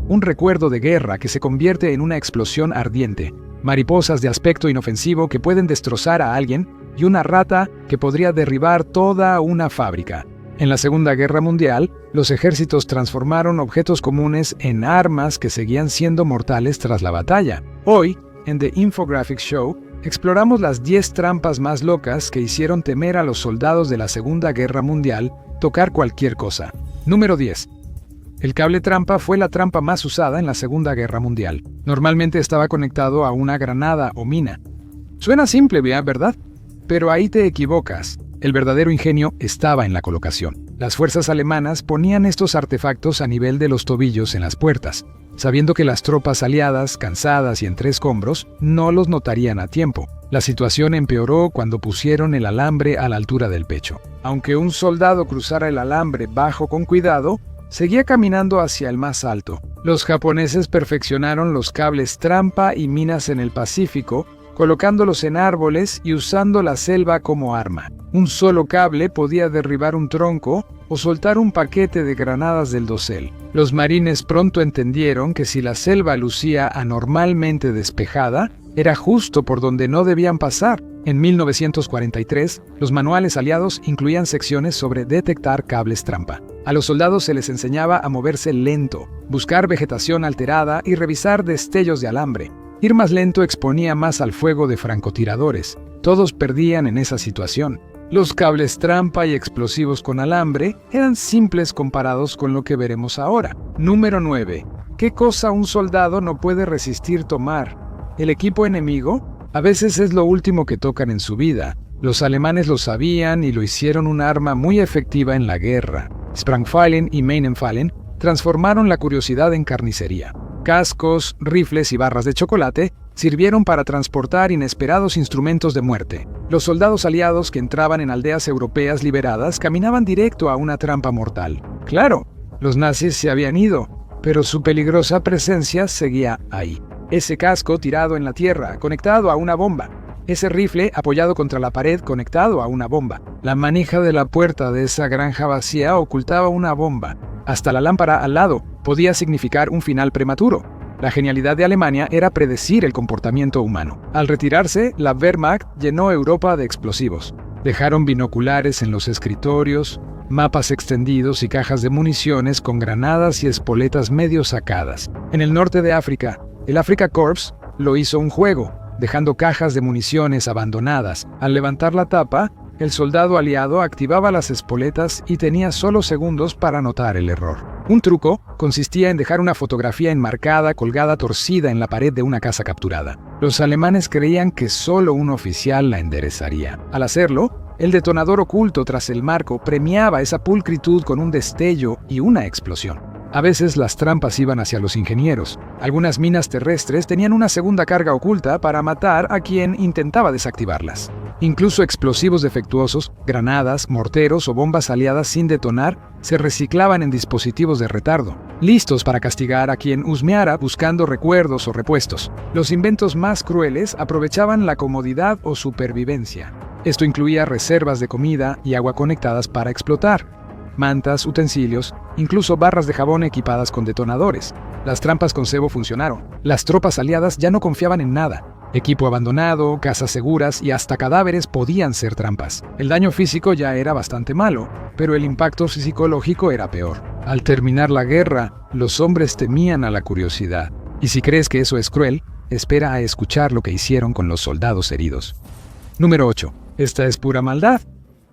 un recuerdo de guerra que se convierte en una explosión ardiente, mariposas de aspecto inofensivo que pueden destrozar a alguien y una rata que podría derribar toda una fábrica. En la Segunda Guerra Mundial, los ejércitos transformaron objetos comunes en armas que seguían siendo mortales tras la batalla. Hoy, en The Infographics Show, exploramos las 10 trampas más locas que hicieron temer a los soldados de la Segunda Guerra Mundial tocar cualquier cosa. Número 10. El cable trampa fue la trampa más usada en la Segunda Guerra Mundial. Normalmente estaba conectado a una granada o mina. Suena simple, ¿verdad? Pero ahí te equivocas. El verdadero ingenio estaba en la colocación. Las fuerzas alemanas ponían estos artefactos a nivel de los tobillos en las puertas, sabiendo que las tropas aliadas, cansadas y entre escombros, no los notarían a tiempo. La situación empeoró cuando pusieron el alambre a la altura del pecho. Aunque un soldado cruzara el alambre bajo con cuidado, seguía caminando hacia el más alto. Los japoneses perfeccionaron los cables trampa y minas en el Pacífico, colocándolos en árboles y usando la selva como arma. Un solo cable podía derribar un tronco o soltar un paquete de granadas del dosel. Los marines pronto entendieron que si la selva lucía anormalmente despejada, era justo por donde no debían pasar. En 1943, los manuales aliados incluían secciones sobre detectar cables trampa. A los soldados se les enseñaba a moverse lento, buscar vegetación alterada y revisar destellos de alambre. Ir más lento exponía más al fuego de francotiradores. Todos perdían en esa situación. Los cables trampa y explosivos con alambre eran simples comparados con lo que veremos ahora. Número 9. ¿Qué cosa un soldado no puede resistir tomar? ¿El equipo enemigo? A veces es lo último que tocan en su vida. Los alemanes lo sabían y lo hicieron un arma muy efectiva en la guerra. Sprengfallen y Meinenfallen transformaron la curiosidad en carnicería. Cascos, rifles y barras de chocolate sirvieron para transportar inesperados instrumentos de muerte. Los soldados aliados que entraban en aldeas europeas liberadas caminaban directo a una trampa mortal. Claro, los nazis se habían ido, pero su peligrosa presencia seguía ahí. Ese casco tirado en la tierra, conectado a una bomba. Ese rifle apoyado contra la pared, conectado a una bomba. La manija de la puerta de esa granja vacía ocultaba una bomba. Hasta la lámpara al lado podía significar un final prematuro. La genialidad de Alemania era predecir el comportamiento humano. Al retirarse, la Wehrmacht llenó Europa de explosivos. Dejaron binoculares en los escritorios, mapas extendidos y cajas de municiones con granadas y espoletas medio sacadas. En el norte de África, el Afrika Korps lo hizo un juego, dejando cajas de municiones abandonadas. Al levantar la tapa, el soldado aliado activaba las espoletas y tenía solo segundos para notar el error. Un truco consistía en dejar una fotografía enmarcada colgada torcida en la pared de una casa capturada. Los alemanes creían que solo un oficial la enderezaría. Al hacerlo, el detonador oculto tras el marco premiaba esa pulcritud con un destello y una explosión. A veces las trampas iban hacia los ingenieros. Algunas minas terrestres tenían una segunda carga oculta para matar a quien intentaba desactivarlas. Incluso explosivos defectuosos, granadas, morteros o bombas aliadas sin detonar se reciclaban en dispositivos de retardo, listos para castigar a quien husmeara buscando recuerdos o repuestos. Los inventos más crueles aprovechaban la comodidad o supervivencia. Esto incluía reservas de comida y agua conectadas para explotar, mantas, utensilios, incluso barras de jabón equipadas con detonadores. Las trampas con cebo funcionaron. Las tropas aliadas ya no confiaban en nada. Equipo abandonado, casas seguras y hasta cadáveres podían ser trampas. El daño físico ya era bastante malo, pero el impacto psicológico era peor. Al terminar la guerra, los hombres temían a la curiosidad. Y si crees que eso es cruel, espera a escuchar lo que hicieron con los soldados heridos. Número 8. Esta es pura maldad.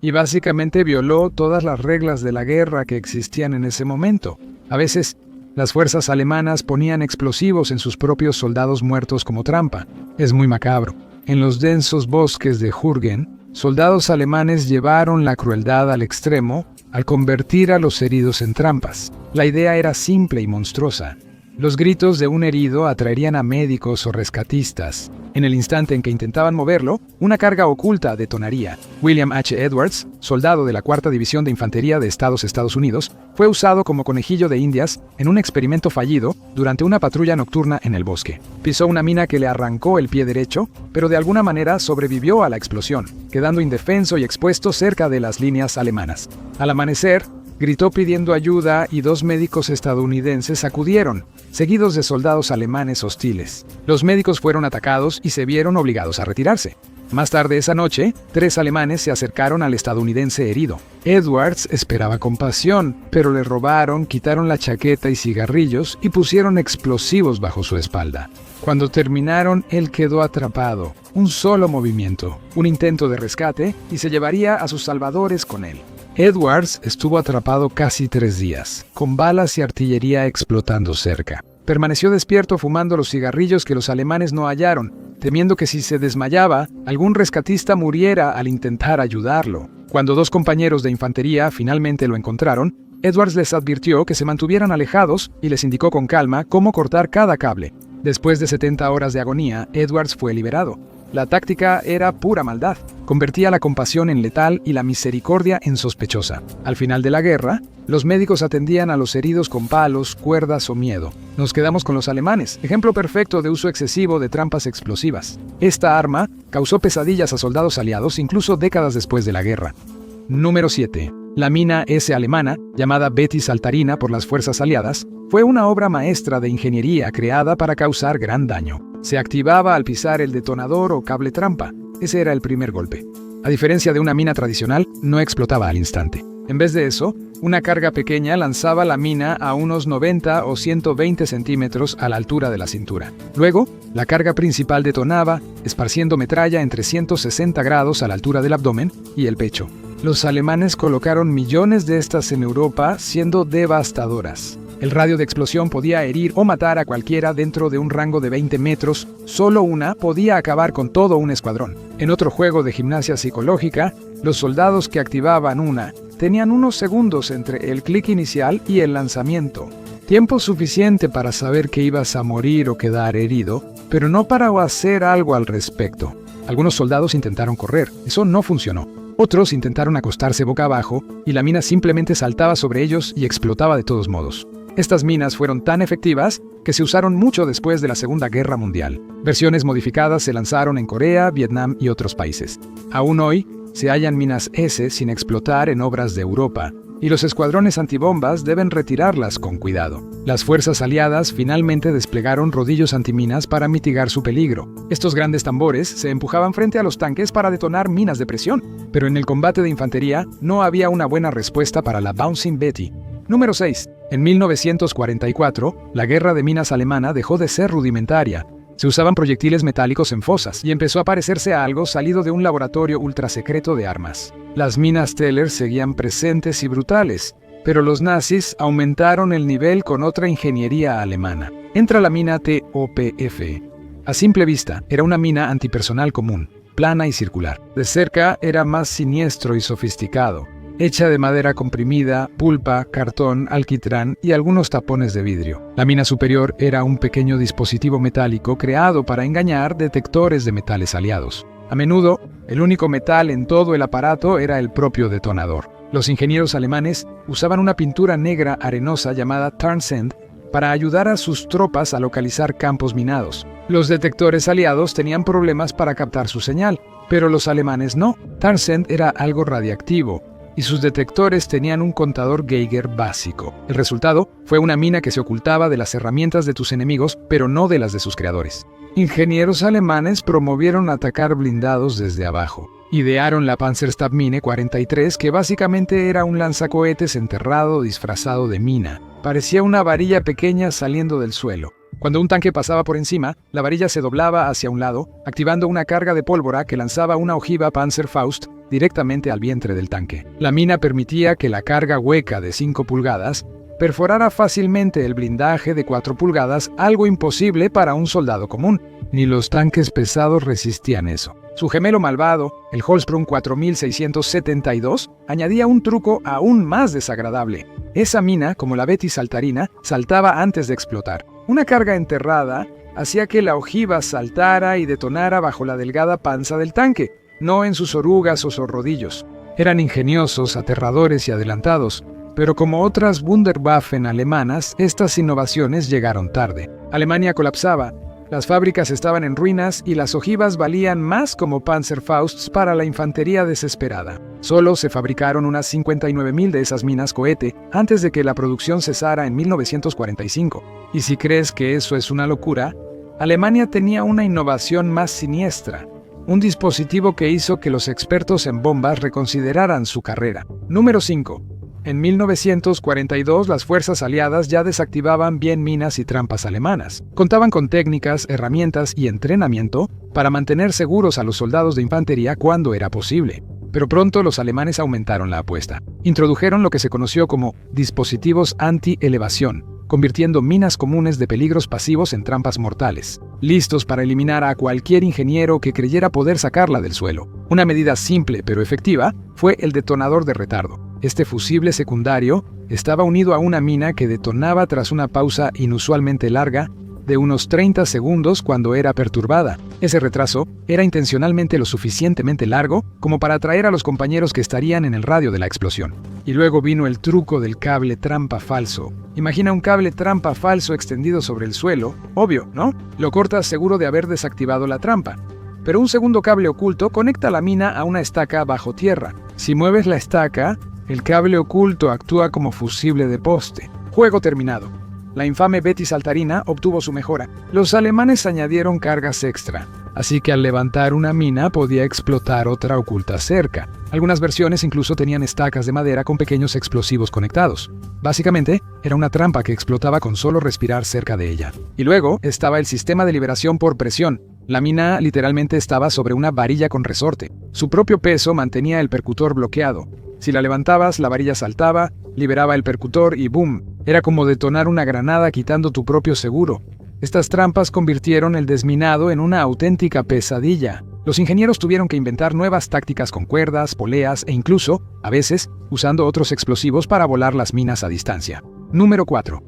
Y básicamente violó todas las reglas de la guerra que existían en ese momento. A veces, las fuerzas alemanas ponían explosivos en sus propios soldados muertos como trampa. Es muy macabro. En los densos bosques de Jürgen, soldados alemanes llevaron la crueldad al extremo al convertir a los heridos en trampas. La idea era simple y monstruosa. Los gritos de un herido atraerían a médicos o rescatistas. En el instante en que intentaban moverlo, una carga oculta detonaría. William H. Edwards, soldado de la 4ª División de Infantería de Estados Unidos, fue usado como conejillo de indias en un experimento fallido durante una patrulla nocturna en el bosque. Pisó una mina que le arrancó el pie derecho, pero de alguna manera sobrevivió a la explosión, quedando indefenso y expuesto cerca de las líneas alemanas. Al amanecer, gritó pidiendo ayuda y 2 médicos estadounidenses acudieron, seguidos de soldados alemanes hostiles. Los médicos fueron atacados y se vieron obligados a retirarse. Más tarde esa noche, 3 alemanes se acercaron al estadounidense herido. Edwards esperaba compasión, pero le robaron, quitaron la chaqueta y cigarrillos y pusieron explosivos bajo su espalda. Cuando terminaron, él quedó atrapado. Un solo movimiento, un intento de rescate, y se llevaría a sus salvadores con él. Edwards estuvo atrapado casi 3 días, con balas y artillería explotando cerca. Permaneció despierto fumando los cigarrillos que los alemanes no hallaron, temiendo que si se desmayaba, algún rescatista muriera al intentar ayudarlo. Cuando 2 compañeros de infantería finalmente lo encontraron, Edwards les advirtió que se mantuvieran alejados y les indicó con calma cómo cortar cada cable. Después de 70 horas de agonía, Edwards fue liberado. La táctica era pura maldad. Convertía la compasión en letal y la misericordia en sospechosa. Al final de la guerra, los médicos atendían a los heridos con palos, cuerdas o miedo. Nos quedamos con los alemanes, ejemplo perfecto de uso excesivo de trampas explosivas. Esta arma causó pesadillas a soldados aliados incluso décadas después de la guerra. Número 7. La mina S alemana, llamada Betty Saltarina por las fuerzas aliadas, fue una obra maestra de ingeniería creada para causar gran daño. Se activaba al pisar el detonador o cable trampa. Ese era el primer golpe. A diferencia de una mina tradicional, no explotaba al instante. En vez de eso, una carga pequeña lanzaba la mina a unos 90 o 120 centímetros a la altura de la cintura. Luego, la carga principal detonaba, esparciendo metralla en 360 grados a la altura del abdomen y el pecho. Los alemanes colocaron millones de estas en Europa, siendo devastadoras. El radio de explosión podía herir o matar a cualquiera dentro de un rango de 20 metros. Solo una podía acabar con todo un escuadrón. En otro juego de gimnasia psicológica, los soldados que activaban una tenían unos segundos entre el clic inicial y el lanzamiento. Tiempo suficiente para saber que ibas a morir o quedar herido, pero no para hacer algo al respecto. Algunos soldados intentaron correr. Eso no funcionó. Otros intentaron acostarse boca abajo y la mina simplemente saltaba sobre ellos y explotaba de todos modos. Estas minas fueron tan efectivas que se usaron mucho después de la Segunda Guerra Mundial. Versiones modificadas se lanzaron en Corea, Vietnam y otros países. Aún hoy, se hallan minas S sin explotar en obras de Europa, y los escuadrones antibombas deben retirarlas con cuidado. Las fuerzas aliadas finalmente desplegaron rodillos antiminas para mitigar su peligro. Estos grandes tambores se empujaban frente a los tanques para detonar minas de presión, pero en el combate de infantería no había una buena respuesta para la Bouncing Betty. Número 6. En 1944, la guerra de minas alemana dejó de ser rudimentaria. Se usaban proyectiles metálicos en fosas y empezó a parecerse a algo salido de un laboratorio ultrasecreto de armas. Las minas Teller seguían presentes y brutales, pero los nazis aumentaron el nivel con otra ingeniería alemana. Entra la mina TOPF. A simple vista, era una mina antipersonal común, plana y circular. De cerca era más siniestro y sofisticado, hecha de madera comprimida, pulpa, cartón, alquitrán y algunos tapones de vidrio. La mina superior era un pequeño dispositivo metálico creado para engañar detectores de metales aliados. A menudo, el único metal en todo el aparato era el propio detonador. Los ingenieros alemanes usaban una pintura negra arenosa llamada Tarnsand para ayudar a sus tropas a localizar campos minados. Los detectores aliados tenían problemas para captar su señal, pero los alemanes no. Tarnsand era algo radiactivo, y sus detectores tenían un contador Geiger básico. El resultado fue una mina que se ocultaba de las herramientas de tus enemigos, pero no de las de sus creadores. Ingenieros alemanes promovieron atacar blindados desde abajo. Idearon la Panzerstabmine 43, que básicamente era un lanzacohetes enterrado disfrazado de mina. Parecía una varilla pequeña saliendo del suelo. Cuando un tanque pasaba por encima, la varilla se doblaba hacia un lado, activando una carga de pólvora que lanzaba una ojiva Panzerfaust directamente al vientre del tanque. La mina permitía que la carga hueca de 5 pulgadas perforara fácilmente el blindaje de 4 pulgadas, algo imposible para un soldado común. Ni los tanques pesados resistían eso. Su gemelo malvado, el Holzsprung 4672, añadía un truco aún más desagradable. Esa mina, como la Betty Saltarina, saltaba antes de explotar. Una carga enterrada hacía que la ojiva saltara y detonara bajo la delgada panza del tanque, no en sus orugas o rodillos. Eran ingeniosos, aterradores y adelantados, pero como otras Wunderwaffen alemanas, estas innovaciones llegaron tarde. Alemania colapsaba, Las fábricas estaban en ruinas y las ojivas valían más como Panzerfausts para la infantería desesperada. Solo se fabricaron unas 59,000 de esas minas cohete antes de que la producción cesara en 1945. Y si crees que eso es una locura, Alemania tenía una innovación más siniestra, un dispositivo que hizo que los expertos en bombas reconsideraran su carrera. Número 5. En 1942, las fuerzas aliadas ya desactivaban bien minas y trampas alemanas. Contaban con técnicas, herramientas y entrenamiento para mantener seguros a los soldados de infantería cuando era posible. Pero pronto los alemanes aumentaron la apuesta. Introdujeron lo que se conoció como dispositivos anti-elevación, convirtiendo minas comunes de peligros pasivos en trampas mortales, listos para eliminar a cualquier ingeniero que creyera poder sacarla del suelo. Una medida simple pero efectiva fue el detonador de retardo. Este fusible secundario estaba unido a una mina que detonaba tras una pausa inusualmente larga de unos 30 segundos cuando era perturbada. Ese retraso era intencionalmente lo suficientemente largo como para atraer a los compañeros que estarían en el radio de la explosión. Y luego vino el truco del cable trampa falso. Imagina un cable trampa falso extendido sobre el suelo. Obvio, ¿no? Lo cortas seguro de haber desactivado la trampa. Pero un segundo cable oculto conecta la mina a una estaca bajo tierra. Si mueves la estaca, el cable oculto actúa como fusible de poste. Juego terminado. La infame Betty Saltarina obtuvo su mejora. Los alemanes añadieron cargas extra, así que al levantar una mina podía explotar otra oculta cerca. Algunas versiones incluso tenían estacas de madera con pequeños explosivos conectados. Básicamente, era una trampa que explotaba con solo respirar cerca de ella. Y luego estaba el sistema de liberación por presión. La mina literalmente estaba sobre una varilla con resorte. Su propio peso mantenía el percutor bloqueado. Si la levantabas, la varilla saltaba, liberaba el percutor y ¡boom! Era como detonar una granada quitando tu propio seguro. Estas trampas convirtieron el desminado en una auténtica pesadilla. Los ingenieros tuvieron que inventar nuevas tácticas con cuerdas, poleas e incluso, a veces, usando otros explosivos para volar las minas a distancia. Número 4.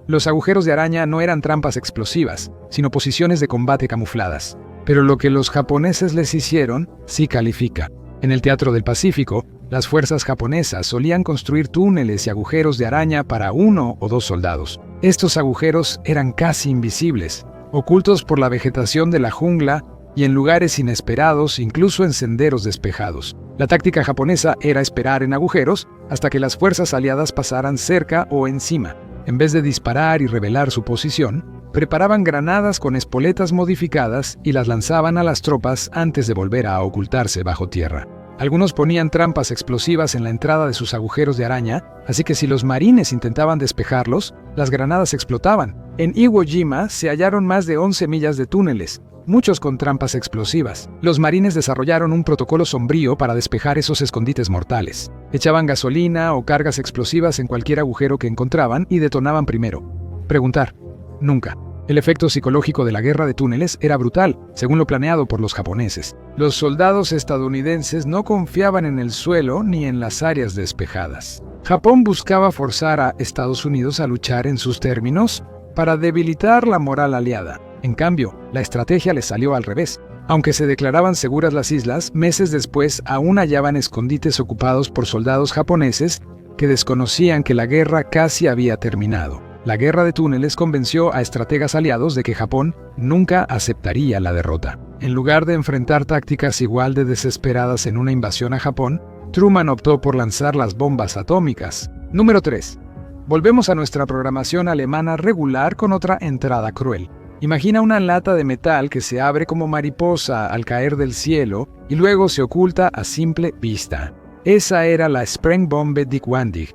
Los agujeros de araña no eran trampas explosivas, sino posiciones de combate camufladas. Pero lo que los japoneses les hicieron sí califica. En el Teatro del Pacífico, las fuerzas japonesas solían construir túneles y agujeros de araña para 1 o 2 soldados. Estos agujeros eran casi invisibles, ocultos por la vegetación de la jungla y en lugares inesperados, incluso en senderos despejados. La táctica japonesa era esperar en agujeros hasta que las fuerzas aliadas pasaran cerca o encima. En vez de disparar y revelar su posición, preparaban granadas con espoletas modificadas y las lanzaban a las tropas antes de volver a ocultarse bajo tierra. Algunos ponían trampas explosivas en la entrada de sus agujeros de araña, así que si los marines intentaban despejarlos, las granadas explotaban. En Iwo Jima se hallaron más de 11 millas de túneles, muchos con trampas explosivas. Los marines desarrollaron un protocolo sombrío para despejar esos escondites mortales. Echaban gasolina o cargas explosivas en cualquier agujero que encontraban y detonaban primero. Preguntar: nunca. El efecto psicológico de la guerra de túneles era brutal, según lo planeado por los japoneses. Los soldados estadounidenses no confiaban en el suelo ni en las áreas despejadas. Japón buscaba forzar a Estados Unidos a luchar en sus términos para debilitar la moral aliada. En cambio, la estrategia les salió al revés. Aunque se declaraban seguras las islas, meses después aún hallaban escondites ocupados por soldados japoneses que desconocían que la guerra casi había terminado. La guerra de túneles convenció a estrategas aliados de que Japón nunca aceptaría la derrota. En lugar de enfrentar tácticas igual de desesperadas en una invasión a Japón, Truman optó por lanzar las bombas atómicas. Número 3. Volvemos a nuestra programación alemana regular con otra entrada cruel. Imagina una lata de metal que se abre como mariposa al caer del cielo y luego se oculta a simple vista. Esa era la Sprengbombe Dickwandig.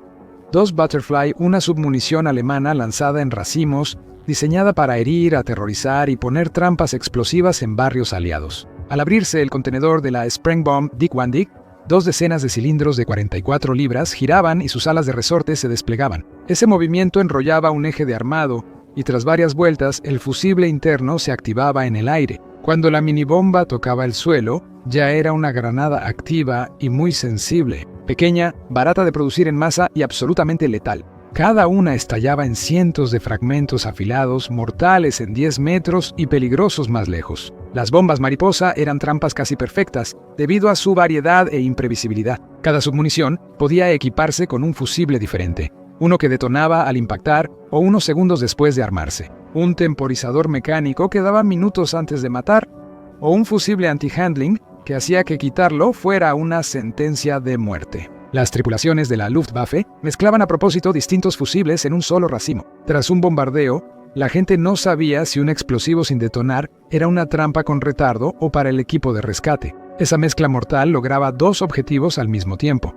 2 Butterfly, una submunición alemana lanzada en racimos, diseñada para herir, aterrorizar y poner trampas explosivas en barrios aliados. Al abrirse el contenedor de la Sprengbombe Dickwandig, 2 decenas de cilindros de 44 libras giraban y sus alas de resorte se desplegaban. Ese movimiento enrollaba un eje de armado y tras varias vueltas el fusible interno se activaba en el aire. Cuando la minibomba tocaba el suelo, ya era una granada activa y muy sensible. Pequeña, barata de producir en masa y absolutamente letal. Cada una estallaba en cientos de fragmentos afilados, mortales en 10 metros y peligrosos más lejos. Las bombas mariposa eran trampas casi perfectas, debido a su variedad e imprevisibilidad. Cada submunición podía equiparse con un fusible diferente, uno que detonaba al impactar o unos segundos después de armarse. un temporizador mecánico que daba minutos antes de matar, o un fusible anti-handling que hacía que quitarlo fuera una sentencia de muerte. Las tripulaciones de la Luftwaffe mezclaban a propósito distintos fusibles en un solo racimo. Tras un bombardeo, la gente no sabía si un explosivo sin detonar era una trampa con retardo o para el equipo de rescate. Esa mezcla mortal lograba dos objetivos al mismo tiempo.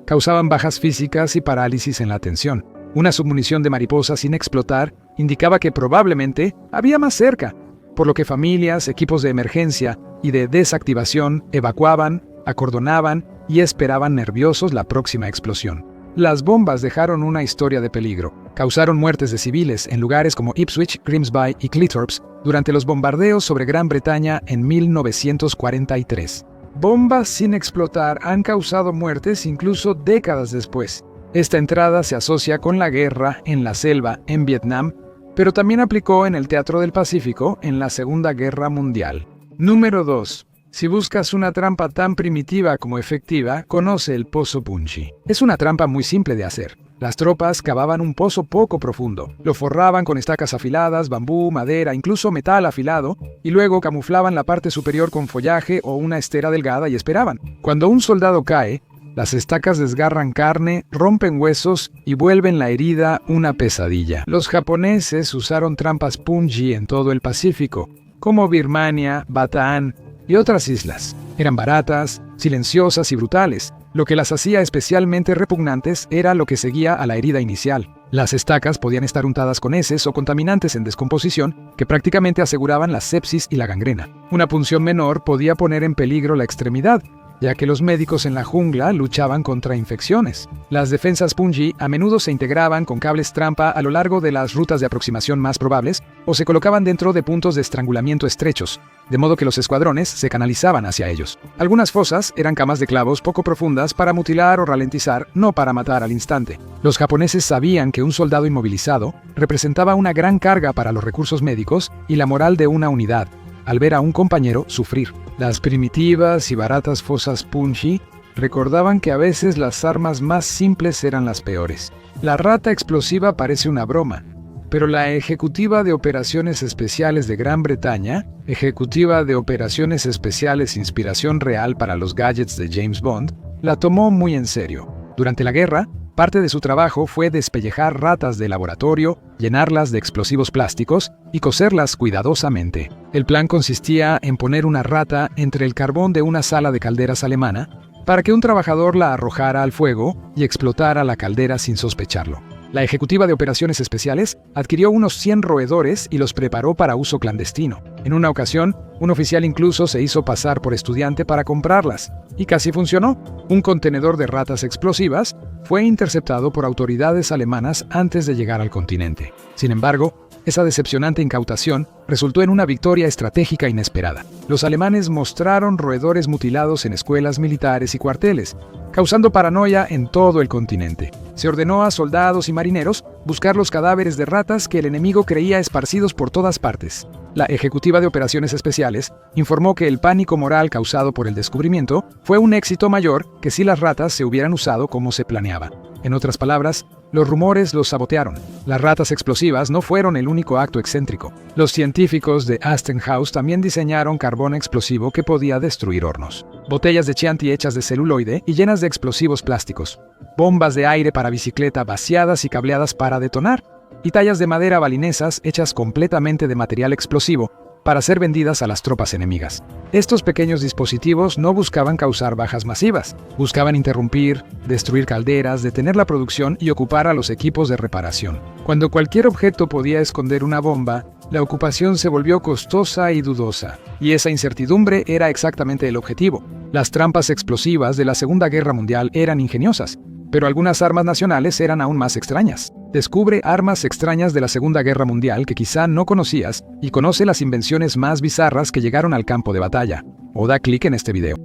Causaban bajas físicas y parálisis en la atención. Una submunición de mariposa sin explotar indicaba que probablemente había más cerca, por lo que familias, equipos de emergencia y de desactivación evacuaban, acordonaban y esperaban nerviosos la próxima explosión. Las bombas dejaron una historia de peligro. Causaron muertes de civiles en lugares como Ipswich, Grimsby y Cleethorpes durante los bombardeos sobre Gran Bretaña en 1943. Bombas sin explotar han causado muertes incluso décadas después. Esta entrada se asocia con la guerra en la selva en Vietnam, pero también aplicó en el Teatro del Pacífico en la Segunda Guerra Mundial. Número 2. Si buscas una trampa tan primitiva como efectiva, conoce el pozo Punji. Es una trampa muy simple de hacer. Las tropas cavaban un pozo poco profundo, lo forraban con estacas afiladas, bambú, madera, incluso metal afilado, y luego camuflaban la parte superior con follaje o una estera delgada y esperaban. Cuando un soldado cae, las estacas desgarran carne, rompen huesos y vuelven la herida una pesadilla. Los japoneses usaron trampas Punji en todo el Pacífico, como Birmania, Bataan y otras islas. Eran baratas, silenciosas y brutales. Lo que las hacía especialmente repugnantes era lo que seguía a la herida inicial. Las estacas podían estar untadas con heces o contaminantes en descomposición que prácticamente aseguraban la sepsis y la gangrena. Una punción menor podía poner en peligro la extremidad, ya que los médicos en la jungla luchaban contra infecciones. Las defensas Punji a menudo se integraban con cables trampa a lo largo de las rutas de aproximación más probables o se colocaban dentro de puntos de estrangulamiento estrechos, de modo que los escuadrones se canalizaban hacia ellos. Algunas fosas eran camas de clavos poco profundas para mutilar o ralentizar, no para matar al instante. Los japoneses sabían que un soldado inmovilizado representaba una gran carga para los recursos médicos y la moral de una unidad, al ver a un compañero sufrir. Las primitivas y baratas fosas Punji recordaban que a veces las armas más simples eran las peores. La rata explosiva parece una broma, pero la Ejecutiva de Operaciones Especiales de Gran Bretaña, Ejecutiva de Operaciones Especiales Inspiración Real para los Gadgets de James Bond, la tomó muy en serio. Durante la guerra, parte de su trabajo fue despellejar ratas de laboratorio, llenarlas de explosivos plásticos y coserlas cuidadosamente. El plan consistía en poner una rata entre el carbón de una sala de calderas alemana para que un trabajador la arrojara al fuego y explotara la caldera sin sospecharlo. La Ejecutiva de Operaciones Especiales adquirió unos 100 roedores y los preparó para uso clandestino. En una ocasión, un oficial incluso se hizo pasar por estudiante para comprarlas, y casi funcionó. Un contenedor de ratas explosivas fue interceptado por autoridades alemanas antes de llegar al continente. Sin embargo, esa decepcionante incautación resultó en una victoria estratégica inesperada. Los alemanes mostraron roedores mutilados en escuelas militares y cuarteles, causando paranoia en todo el continente. Se ordenó a soldados y marineros buscar los cadáveres de ratas que el enemigo creía esparcidos por todas partes. La Ejecutiva de Operaciones Especiales informó que el pánico moral causado por el descubrimiento fue un éxito mayor que si las ratas se hubieran usado como se planeaba. En otras palabras, los rumores los sabotearon. Las ratas explosivas no fueron el único acto excéntrico. Los científicos de Aston House también diseñaron carbón explosivo que podía destruir hornos. Botellas de Chianti hechas de celuloide y llenas de explosivos plásticos. Bombas de aire para bicicleta vaciadas y cableadas para detonar. Y tallas de madera balinesas hechas completamente de material explosivo para ser vendidas a las tropas enemigas. Estos pequeños dispositivos no buscaban causar bajas masivas, buscaban interrumpir, destruir calderas, detener la producción y ocupar a los equipos de reparación. Cuando cualquier objeto podía esconder una bomba, la ocupación se volvió costosa y dudosa, y esa incertidumbre era exactamente el objetivo. Las trampas explosivas de la Segunda Guerra Mundial eran ingeniosas, pero algunas armas nacionales eran aún más extrañas. Descubre armas extrañas de la Segunda Guerra Mundial que quizá no conocías y conoce las invenciones más bizarras que llegaron al campo de batalla. O da clic en este video.